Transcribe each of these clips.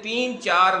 3-4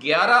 11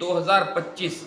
2025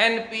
NP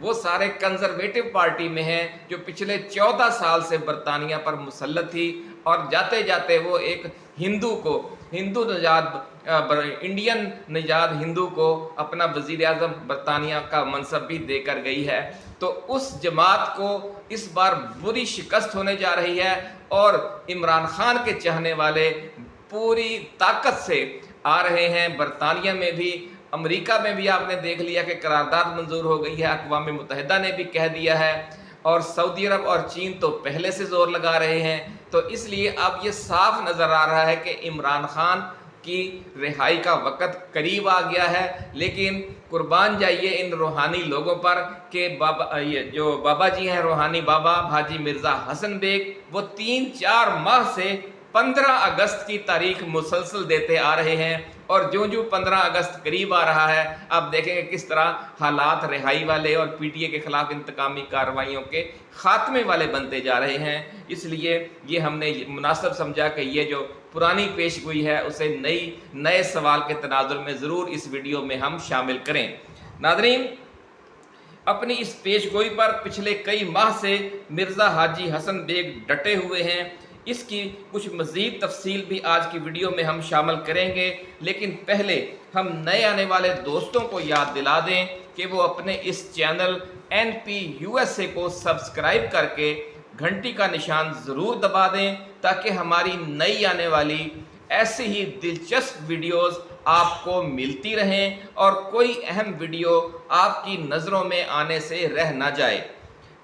وہ سارے conservative party میں ہیں جو پچھلے 14 سال سے برطانیہ پر مسلط تھی، اور جاتے جاتے وہ ایک ہندو نژاد انڈین نژاد ہندو کو اپنا وزیر اعظم برطانیہ کا منصب بھی دے کر گئی ہے۔ تو اس جماعت کو اس بار بری شکست ہونے جا رہی ہے، اور عمران خان کے چاہنے والے پوری طاقت سے آ رہے ہیں۔ برطانیہ میں بھی، امریکہ میں بھی آپ نے دیکھ لیا کہ قرارداد منظور ہو گئی ہے، اقوام متحدہ نے بھی کہہ دیا ہے، اور سعودی عرب اور چین تو پہلے سے زور لگا رہے ہیں۔ تو اس لیے اب یہ صاف نظر آ رہا ہے کہ عمران خان کی رہائی کا وقت قریب آ گیا ہے۔ لیکن قربان جائیے ان روحانی لوگوں پر کہ یہ جو بابا جی ہیں، روحانی بابا حاجی مرزا حسن بیگ، وہ 3-4 ماہ سے 15 اگست کی تاریخ مسلسل دیتے آ رہے ہیں، اور جو 15 اگست قریب آ رہا ہے اب دیکھیں گے کس طرح حالات رہائی والے اور پی ٹی اے کے خلاف انتقامی کارروائیوں کے خاتمے والے بنتے جا رہے ہیں۔ اس لیے یہ ہم نے مناسب سمجھا کہ یہ جو پرانی پیش گوئی ہے اسے نئے سوال کے تناظر میں ضرور اس ویڈیو میں ہم شامل کریں۔ ناظرین، اپنی اس پیش گوئی پر پچھلے کئی ماہ سے مرزا حاجی حسن بیگ ڈٹے ہوئے ہیں۔ اس کی کچھ مزید تفصیل بھی آج کی ویڈیو میں ہم شامل کریں گے، لیکن پہلے ہم نئے آنے والے دوستوں کو یاد دلا دیں کہ وہ اپنے اس چینل NP USA کو سبسکرائب کر کے گھنٹی کا نشان ضرور دبا دیں، تاکہ ہماری نئی آنے والی ایسی ہی دلچسپ ویڈیوز آپ کو ملتی رہیں اور کوئی اہم ویڈیو آپ کی نظروں میں آنے سے رہ نہ جائے۔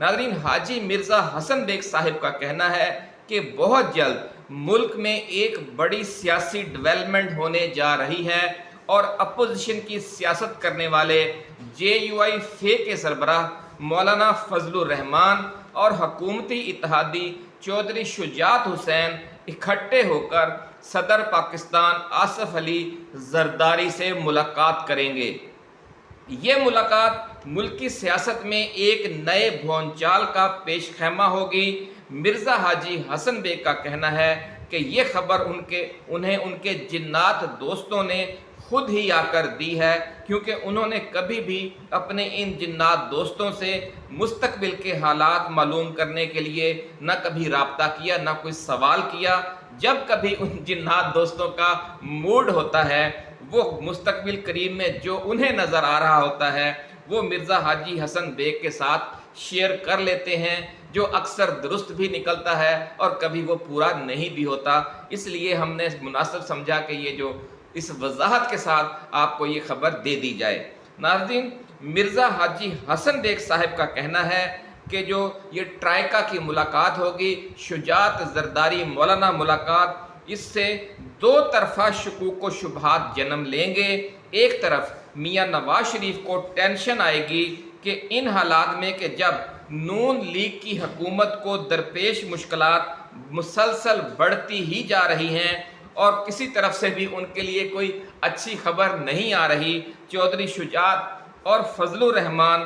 ناظرین، حاجی مرزا حسن بیگ صاحب کا کہنا ہے کہ بہت جلد ملک میں ایک بڑی سیاسی ڈیولپمنٹ ہونے جا رہی ہے، اور اپوزیشن کی سیاست کرنے والے JUI کے سربراہ مولانا فضل الرحمان اور حکومتی اتحادی چودھری شجاعت حسین اکٹھے ہو کر صدر پاکستان آصف علی زرداری سے ملاقات کریں گے۔ یہ ملاقات ملکی سیاست میں ایک نئے بھونچال کا پیش خیمہ ہوگی۔ مرزا حاجی حسن بیگ کا کہنا ہے کہ یہ خبر انہیں ان کے جنات دوستوں نے خود ہی آ کر دی ہے، کیونکہ انہوں نے کبھی بھی اپنے ان جنات دوستوں سے مستقبل کے حالات معلوم کرنے کے لیے نہ کبھی رابطہ کیا، نہ کوئی سوال کیا۔ جب کبھی ان جنات دوستوں کا موڈ ہوتا ہے، وہ مستقبل قریب میں جو انہیں نظر آ رہا ہوتا ہے وہ مرزا حاجی حسن بیگ کے ساتھ شیئر کر لیتے ہیں، جو اکثر درست بھی نکلتا ہے اور کبھی وہ پورا نہیں بھی ہوتا۔ اس لیے ہم نے مناسب سمجھا کہ یہ جو اس وضاحت کے ساتھ آپ کو یہ خبر دے دی جائے۔ ناظرین، مرزا حاجی حسن بیگ صاحب کا کہنا ہے کہ جو یہ ٹرائیکا کی ملاقات ہوگی، شجاعت زرداری مولانا ملاقات، اس سے دو طرفہ شکوک و شبہات جنم لیں گے۔ ایک طرف میاں نواز شریف کو ٹینشن آئے گی کہ ان حالات میں کہ جب نون لیگ کی حکومت کو درپیش مشکلات مسلسل بڑھتی ہی جا رہی ہیں اور کسی طرف سے بھی ان کے لیے کوئی اچھی خبر نہیں آ رہی، چودھری شجاعت اور فضل الرحمان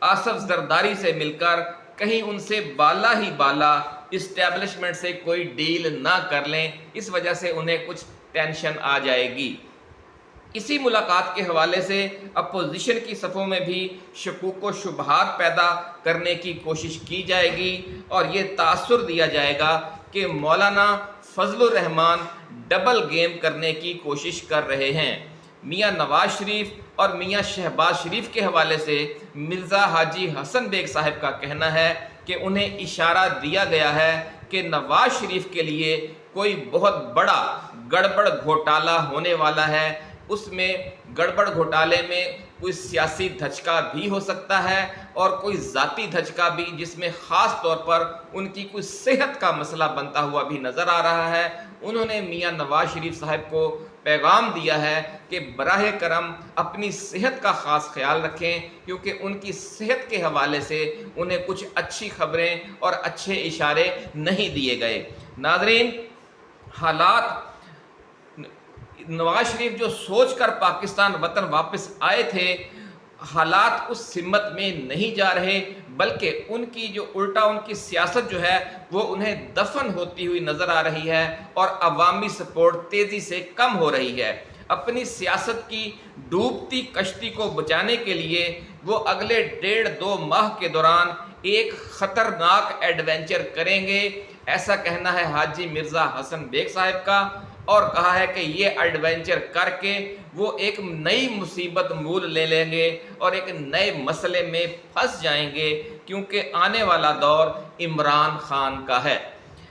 آصف زرداری سے مل کر کہیں ان سے بالا ہی بالا اسٹیبلشمنٹ سے کوئی ڈیل نہ کر لیں، اس وجہ سے انہیں کچھ ٹینشن آ جائے گی۔ اسی ملاقات کے حوالے سے اپوزیشن کی صفوں میں بھی شکوک و شبہات پیدا کرنے کی کوشش کی جائے گی، اور یہ تاثر دیا جائے گا کہ مولانا فضل الرحمان ڈبل گیم کرنے کی کوشش کر رہے ہیں۔ میاں نواز شریف اور میاں شہباز شریف کے حوالے سے مرزا حاجی حسن بیگ صاحب کا کہنا ہے کہ انہیں اشارہ دیا گیا ہے کہ نواز شریف کے لیے کوئی بہت بڑا گڑبڑ گھوٹالہ ہونے والا ہے۔ اس میں گڑبڑ گھوٹالے میں کوئی سیاسی دھچکا بھی ہو سکتا ہے اور کوئی ذاتی دھچکا بھی، جس میں خاص طور پر ان کی کوئی صحت کا مسئلہ بنتا ہوا بھی نظر آ رہا ہے۔ انہوں نے میاں نواز شریف صاحب کو پیغام دیا ہے کہ براہ کرم اپنی صحت کا خاص خیال رکھیں، کیونکہ ان کی صحت کے حوالے سے انہیں کچھ اچھی خبریں اور اچھے اشارے نہیں دیے گئے۔ ناظرین، حالات نواز شریف جو سوچ کر پاکستان وطن واپس آئے تھے، حالات اس سمت میں نہیں جا رہے، بلکہ ان کی جو الٹا ان کی سیاست جو ہے وہ انہیں دفن ہوتی ہوئی نظر آ رہی ہے، اور عوامی سپورٹ تیزی سے کم ہو رہی ہے۔ اپنی سیاست کی ڈوبتی کشتی کو بچانے کے لیے وہ اگلے 1.5-2 ماہ کے دوران ایک خطرناک ایڈونچر کریں گے، ایسا کہنا ہے حاجی مرزا حسن بیگ صاحب کا، اور کہا ہے کہ یہ ایڈونچر کر کے وہ ایک نئی مصیبت مول لے لیں گے اور ایک نئے مسئلے میں پھنس جائیں گے، کیونکہ آنے والا دور عمران خان کا ہے۔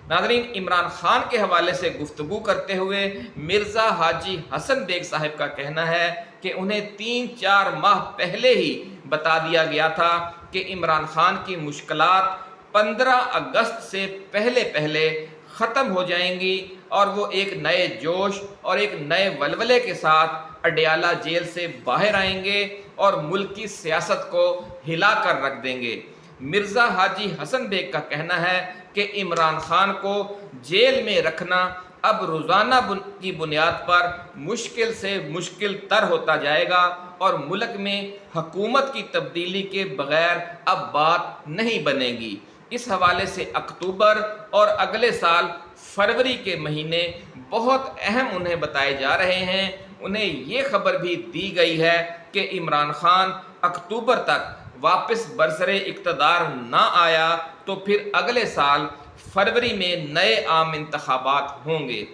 ناظرین، عمران خان کے حوالے سے گفتگو کرتے ہوئے مرزا حاجی حسن بیگ صاحب کا کہنا ہے کہ انہیں 3-4 ماہ پہلے ہی بتا دیا گیا تھا کہ عمران خان کی مشکلات 15 اگست سے پہلے ختم ہو جائیں گی اور وہ ایک نئے جوش اور ایک نئے ولولے کے ساتھ اڈیالہ جیل سے باہر آئیں گے اور ملک کی سیاست کو ہلا کر رکھ دیں گے۔ مرزا حاجی حسن بیگ کا کہنا ہے کہ عمران خان کو جیل میں رکھنا اب روزانہ کی بنیاد پر مشکل سے مشکل تر ہوتا جائے گا اور ملک میں حکومت کی تبدیلی کے بغیر اب بات نہیں بنے گی۔ اس حوالے سے اکتوبر اور اگلے سال فروری کے مہینے بہت اہم انہیں بتائے جا رہے ہیں۔ انہیں یہ خبر بھی دی گئی ہے کہ عمران خان اکتوبر تک واپس برسر اقتدار نہ آیا تو پھر اگلے سال فروری میں نئے عام انتخابات ہوں گے،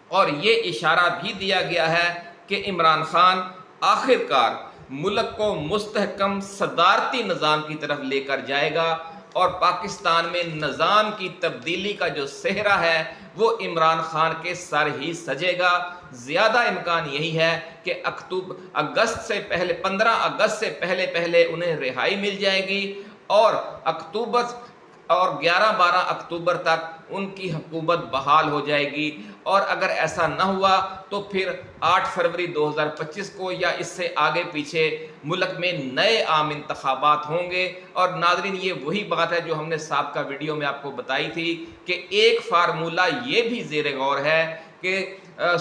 اور یہ اشارہ بھی دیا گیا ہے کہ عمران خان آخر کار ملک کو مستحکم صدارتی نظام کی طرف لے کر جائے گا اور پاکستان میں نظام کی تبدیلی کا جو صحرا ہے وہ عمران خان کے سر ہی سجے گا۔ زیادہ امکان یہی ہے کہ 15 اگست سے پہلے انہیں رہائی مل جائے گی اور اکتوبر اور 11-12 اکتوبر تک ان کی حکومت بحال ہو جائے گی، اور اگر ایسا نہ ہوا تو پھر 8 فروری 2025 کو یا اس سے آگے پیچھے ملک میں نئے عام انتخابات ہوں گے۔ اور ناظرین، یہ وہی بات ہے جو ہم نے سابقہ ویڈیو میں آپ کو بتائی تھی کہ ایک فارمولہ یہ بھی زیر غور ہے کہ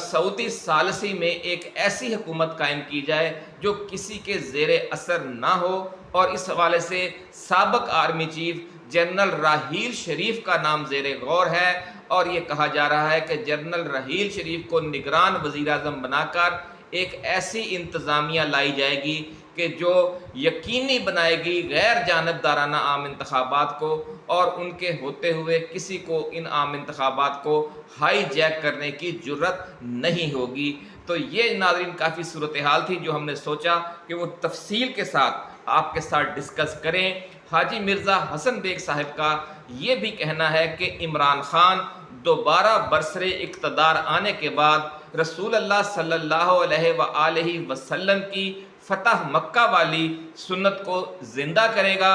سعودی ثالثی میں ایک ایسی حکومت قائم کی جائے جو کسی کے زیر اثر نہ ہو، اور اس حوالے سے سابق army chief general Raheel Sharif کا نام زیر غور ہے، اور یہ کہا جا رہا ہے کہ جنرل راحیل شریف کو نگران وزیر اعظم بنا کر ایک ایسی انتظامیہ لائی جائے گی کہ جو یقینی بنائے گی غیر جانبدارانہ عام انتخابات کو، اور ان کے ہوتے ہوئے کسی کو ان عام انتخابات کو ہائی جیک کرنے کی جرت نہیں ہوگی۔ تو یہ ناظرین کافی صورتحال تھی جو ہم نے سوچا کہ وہ تفصیل کے ساتھ آپ کے ساتھ ڈسکس کریں۔ حاجی مرزا حسن بیگ صاحب کا یہ بھی کہنا ہے کہ عمران خان دوبارہ برسر اقتدار آنے کے بعد رسول اللہ صلی اللہ علیہ وآلہ وسلم کی فتح مکہ والی سنت کو زندہ کرے گا،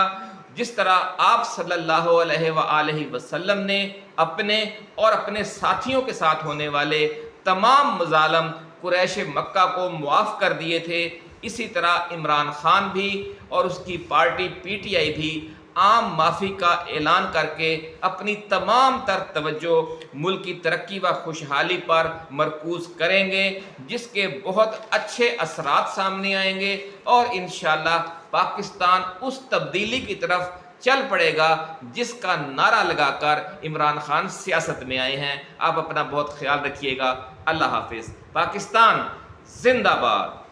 جس طرح آپ صلی اللہ علیہ وآلہ وسلم نے اپنے اور اپنے ساتھیوں کے ساتھ ہونے والے تمام مظالم قریش مکہ کو معاف کر دیے تھے، اسی طرح عمران خان بھی اور اس کی پارٹی پی ٹی آئی بھی عام معافی کا اعلان کر کے اپنی تمام تر توجہ ملک کی ترقی و خوشحالی پر مرکوز کریں گے، جس کے بہت اچھے اثرات سامنے آئیں گے، اور انشاءاللہ پاکستان اس تبدیلی کی طرف چل پڑے گا جس کا نعرہ لگا کر عمران خان سیاست میں آئے ہیں۔ آپ اپنا بہت خیال رکھیے گا۔ اللہ حافظ۔ پاکستان زندہ باد۔